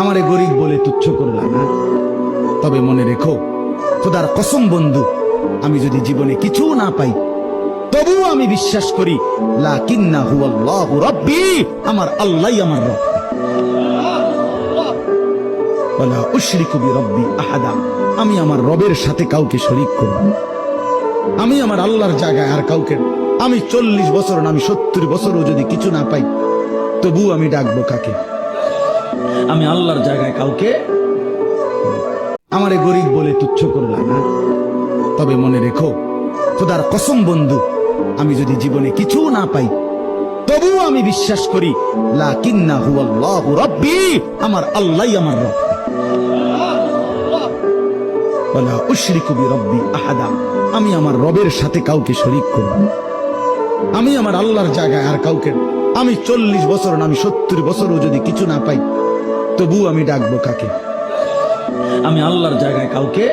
আমারে গরিব বলে তুচ্ছ করলা না, তবে মনে রেখো খোদার কসম বন্ধু, আমি যদি জীবনে কিছু না পাই তবুও আমি বিশ্বাস করি লাকিন্নাহু আল্লাহু রাব্বি, আমার আল্লাহই আমার রব। ওয়ালা উশরিকু বিরাব্বি আহাদা, আমি আমার রবের সাথে কাউকে শরীক করব না। আমি আমার আল্লাহর জায়গায় আর কাউকে, আমি 40 বছর না আমি 70 বছরও যদি কিছু না পাই তবু আমি ডাকবো কাকে? আমি আল্লাহর জায়গায় কাউকে। আমারে গরিব বলে তুচ্ছ করলা না, তবে মনে রেখো খোদার কসম বন্ধু, আমি যদি জীবনে কিছু না পাই তবুও আমি বিশ্বাস করি লাকিন্নাহু আল্লাহু রাব্বি, আমার আল্লাহই আমার রব। ওয়ালা উশরিকু বিরাব্বি আহাদা, আমি আমার রবের সাথে কাউকে শরীক করব না। আমি আমার আল্লাহর জায়গায় আর কাউকে, আমি 40 বছর না আমি 70 বছরও যদি কিছু না পাই তবু আমি ডাকবো কাকে? আমি আল্লাহর জায়গায় কাউকে